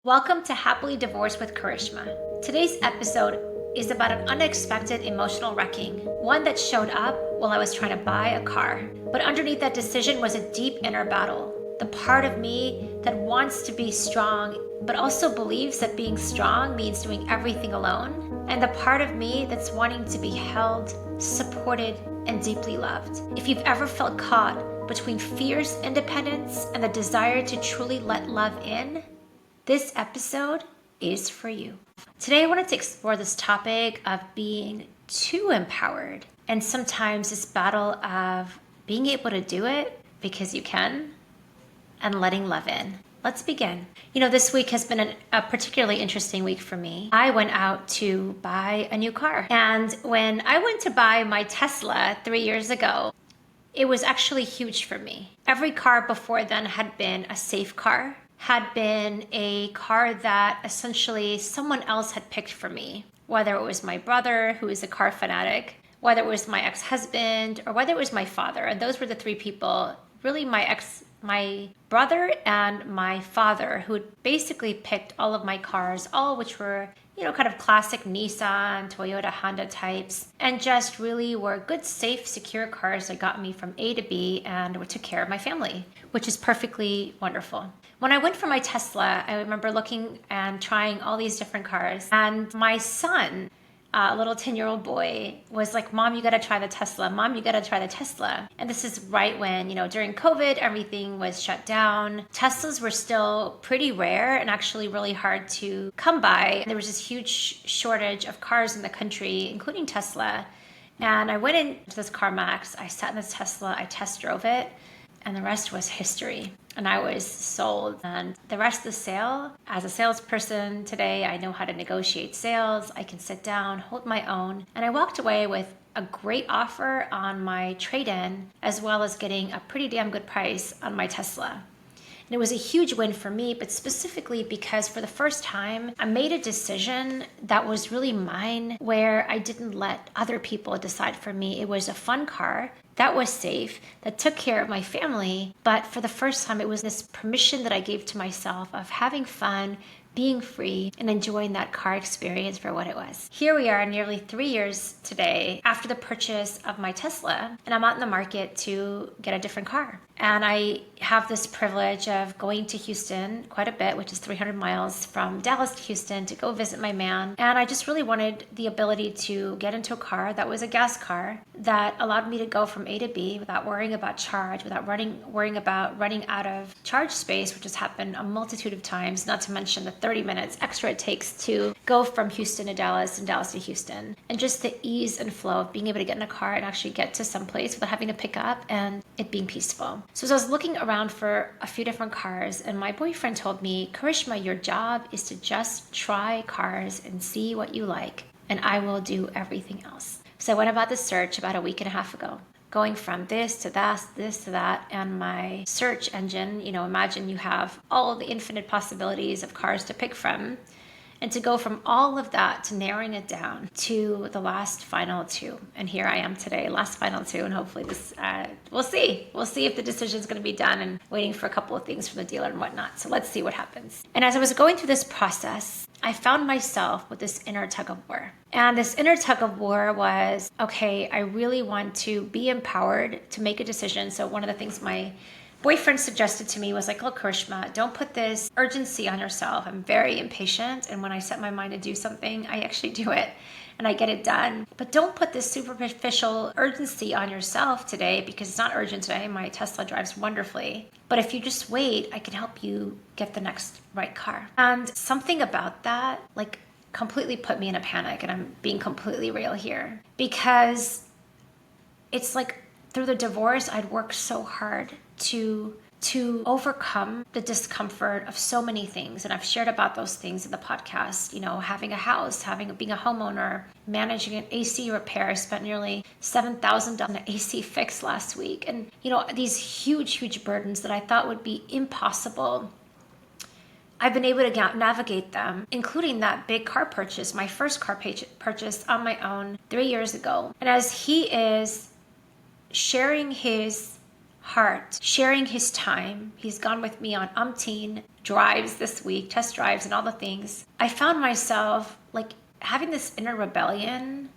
Welcome to Happily Divorced with Karishma. Today's episode is about an unexpected emotional wrecking, one that showed up while I was trying to buy a car. But underneath that decision was a deep inner battle. The part of me that wants to be strong, but also believes that being strong means doing everything alone. And the part of me that's wanting to be held, supported, and deeply loved. If you've ever felt caught between fierce independence and the desire to truly let love in, this episode is for you. Today I wanted to explore this topic of being too empowered and sometimes this battle of being able to do it because you can and letting love in. Let's begin. This week has been a particularly interesting week for me. I went out to buy a new car. And when I went to buy my Tesla 3 years ago, it was actually huge for me. Every car before then had been a safe car, had been a car that essentially someone else had picked for me, whether it was my brother, who is a car fanatic, whether it was my ex-husband, or whether it was my father. And those were the three people, really my brother and my father, who had basically picked all of my cars, all which were, kind of classic Nissan, Toyota, Honda types, and just really were good, safe, secure cars that got me from A to B and took care of my family, which is perfectly wonderful. When I went for my Tesla, I remember looking and trying all these different cars, and my son, a little 10-year-old boy, was like, "Mom, you gotta try the Tesla. Mom, you gotta try the Tesla." And this is right when, during COVID, everything was shut down. Teslas were still pretty rare and actually really hard to come by. There was this huge shortage of cars in the country, including Tesla. And I went into this CarMax, I sat in this Tesla, I test drove it, and the rest was history. And I was sold. And the rest of the sale, as a salesperson today, I know how to negotiate sales. I can sit down, hold my own. And I walked away with a great offer on my trade-in, as well as getting a pretty damn good price on my Tesla. And it was a huge win for me, but specifically because for the first time, I made a decision that was really mine, where I didn't let other people decide for me. It was a fun car that was safe, that took care of my family. But for the first time, it was this permission that I gave to myself of having fun, being free, and enjoying that car experience for what it was. Here we are nearly 3 years today after the purchase of my Tesla, and I'm out in the market to get a different car. And I have this privilege of going to Houston quite a bit, which is 300 miles from Dallas to Houston, to go visit my man. And I just really wanted the ability to get into a car that was a gas car that allowed me to go from A to B without worrying about charge, without worrying about running out of charge space, which has happened a multitude of times, not to mention the 30 minutes extra it takes to go from Houston to Dallas and Dallas to Houston. And just the ease and flow of being able to get in a car and actually get to some place without having to pick up and it being peaceful. So as I was looking around for a few different cars, and my boyfriend told me, "Karishma, your job is to just try cars and see what you like, and I will do everything else." So I went about the search about a week and a half ago, going from this to that, and my search engine, imagine you have all the infinite possibilities of cars to pick from, and to go from all of that to narrowing it down to the last final two. And here I am today, last final two, and hopefully this, we'll see. We'll see if the decision is going to be done, and waiting for a couple of things from the dealer and whatnot. So let's see what happens. And as I was going through this process, I found myself with this inner tug of war. And this inner tug of war was, okay, I really want to be empowered to make a decision. So one of the things my boyfriend suggested to me was like, "Look, Karishma, don't put this urgency on yourself. I'm very impatient, and when I set my mind to do something, I actually do it and I get it done. But don't put this superficial urgency on yourself today, because it's not urgent today. My Tesla drives wonderfully. But if you just wait, I can help you get the next right car." And something about that completely put me in a panic, and I'm being completely real here, because it's like through the divorce, I'd worked so hard to overcome the discomfort of so many things. And I've shared about those things in the podcast, having a house, being a homeowner, managing an AC repair. I spent nearly $7,000 on an AC fix last week. And, these huge, huge burdens that I thought would be impossible, I've been able to navigate them, including that big car purchase, my first car purchase on my own 3 years ago. And as he is sharing his heart, sharing his time. He's gone with me on umpteen drives this week, test drives and all the things. I found myself like having this inner rebellion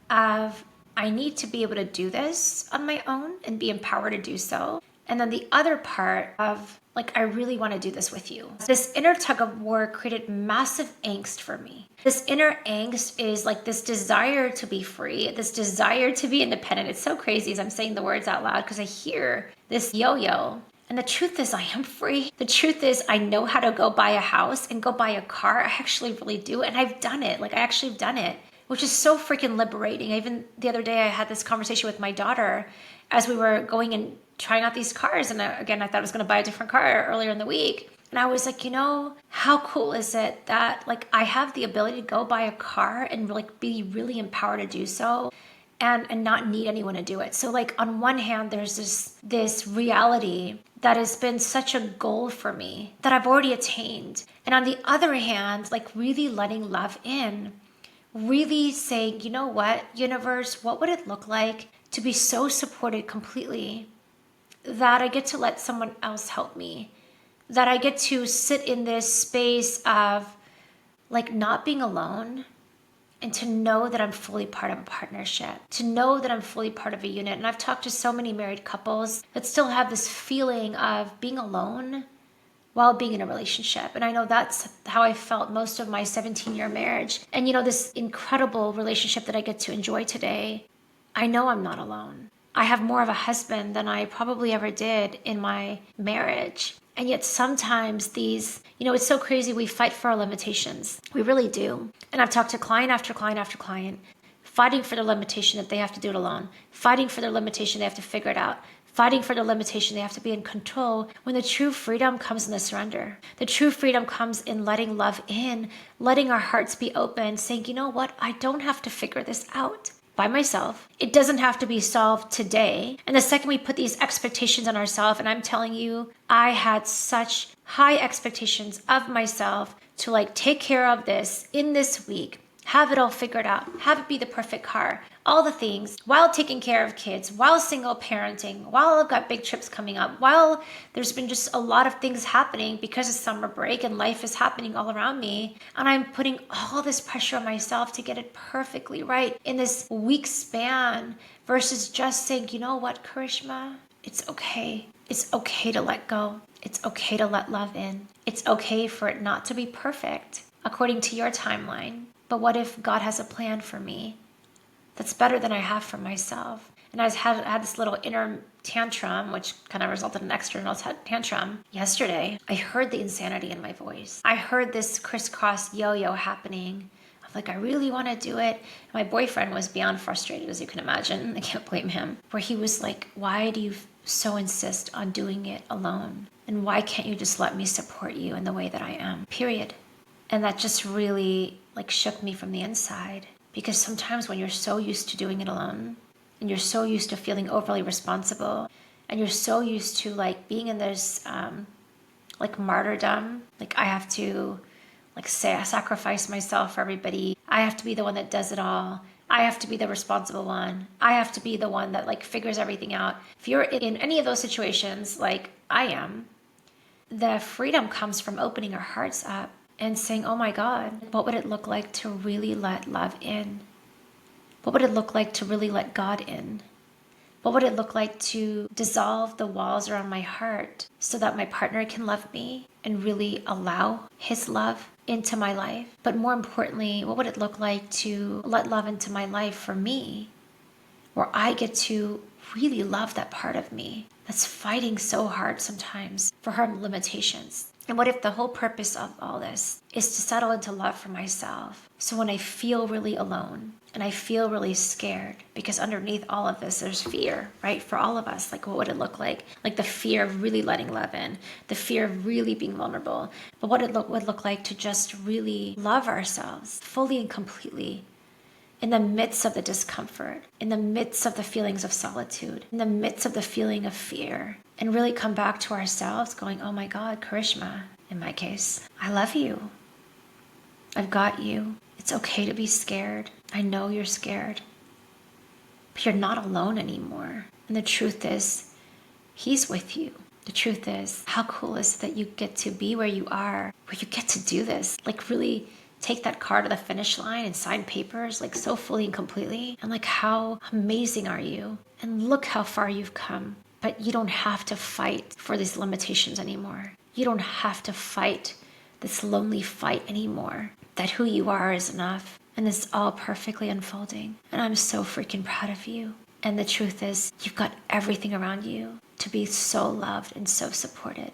of I need to be able to do this on my own and be empowered to do so. And then the other part of like, I really want to do this with you. This inner tug of war created massive angst for me. This inner angst is like this desire to be free, this desire to be independent. It's so crazy as I'm saying the words out loud because I hear this yo-yo. And the truth is I am free. The truth is I know how to go buy a house and go buy a car. I actually really do. And I've done it. Like I actually have done it, which is so freaking liberating. Even the other day I had this conversation with my daughter as we were going and trying out these cars. And again, I thought I was going to buy a different car earlier in the week. And I was like, how cool is it that like I have the ability to go buy a car and like be really empowered to do so and not need anyone to do it. So like on one hand, there's this reality that has been such a goal for me that I've already attained. And on the other hand, like really letting love in, really saying, you know what, universe, what would it look like to be so supported completely that I get to let someone else help me, that I get to sit in this space of like not being alone and to know that I'm fully part of a partnership, to know that I'm fully part of a unit. And I've talked to so many married couples that still have this feeling of being alone while being in a relationship. And I know that's how I felt most of my 17-year marriage. And this incredible relationship that I get to enjoy today, I know I'm not alone. I have more of a husband than I probably ever did in my marriage. And yet sometimes these, it's so crazy. We fight for our limitations. We really do. And I've talked to client after client after client, fighting for their limitation that they have to do it alone, fighting for their limitation they have to figure it out, fighting for their limitation they have to be in control, when the true freedom comes in the surrender. The true freedom comes in letting love in, letting our hearts be open, saying, you know what, I don't have to figure this out by myself. It doesn't have to be solved today. And the second we put these expectations on ourselves, and I'm telling you, I had such high expectations of myself to like take care of this in this week, have it all figured out, have it be the perfect car, all the things, while taking care of kids, while single parenting, while I've got big trips coming up, while there's been just a lot of things happening because of summer break and life is happening all around me. And I'm putting all this pressure on myself to get it perfectly right in this week span versus just saying, you know what, Karishma, it's okay. It's okay to let go. It's okay to let love in. It's okay for it not to be perfect according to your timeline. But what if God has a plan for me that's better than I have for myself? And I had this little inner tantrum, which kind of resulted in an external tantrum yesterday. I heard the insanity in my voice. I heard this crisscross yo-yo happening. I'm like, I really want to do it. And my boyfriend was beyond frustrated, as you can imagine. I can't blame him. Where he was like, why do you so insist on doing it alone? And why can't you just let me support you in the way that I am? Period. And that just really like shook me from the inside. Because sometimes when you're so used to doing it alone, and you're so used to feeling overly responsible, and you're so used to like being in this like martyrdom, like I have to like say I sacrifice myself for everybody. I have to be the one that does it all. I have to be the responsible one. I have to be the one that like figures everything out. If you're in any of those situations like I am, the freedom comes from opening our hearts up and saying, oh my God, what would it look like to really let love in? What would it look like to really let God in? What would it look like to dissolve the walls around my heart so that my partner can love me and really allow his love into my life? But more importantly, what would it look like to let love into my life for me, where I get to really love that part of me that's fighting so hard sometimes for her limitations? And what if the whole purpose of all this is to settle into love for myself? So when I feel really alone and I feel really scared, because underneath all of this, there's fear, right? For all of us, like what would it look like? Like the fear of really letting love in, the fear of really being vulnerable. But what it would look like to just really love ourselves fully and completely in the midst of the discomfort, in the midst of the feelings of solitude, in the midst of the feeling of fear, and really come back to ourselves going, oh my God, Karishma, in my case, I love you. I've got you. It's okay to be scared. I know you're scared, but you're not alone anymore. And the truth is, He's with you. The truth is, how cool is it that you get to be where you are, where you get to do this? Like really take that car to the finish line and sign papers, like so fully and completely. And like, how amazing are you? And look how far you've come. But you don't have to fight for these limitations anymore. You don't have to fight this lonely fight anymore. That who you are is enough. And it's all perfectly unfolding. And I'm so freaking proud of you. And the truth is, you've got everything around you to be so loved and so supported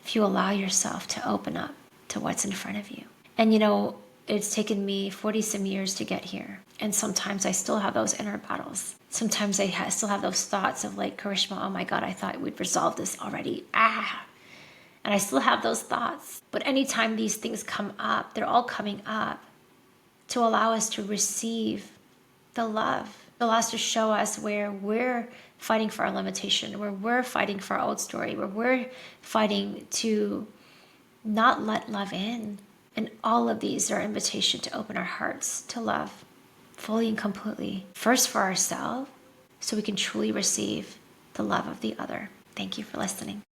if you allow yourself to open up to what's in front of you. And you know, it's taken me 40 some years to get here. And sometimes I still have those inner battles. Sometimes I still have those thoughts of like, Karishma, oh my God, I thought we'd resolve this already. And I still have those thoughts. But anytime these things come up, they're all coming up to allow us to receive the love. Allow us to show us where we're fighting for our limitation, where we're fighting for our old story, where we're fighting to not let love in. And all of these are an invitation to open our hearts to love fully and completely. First for ourselves, so we can truly receive the love of the other. Thank you for listening.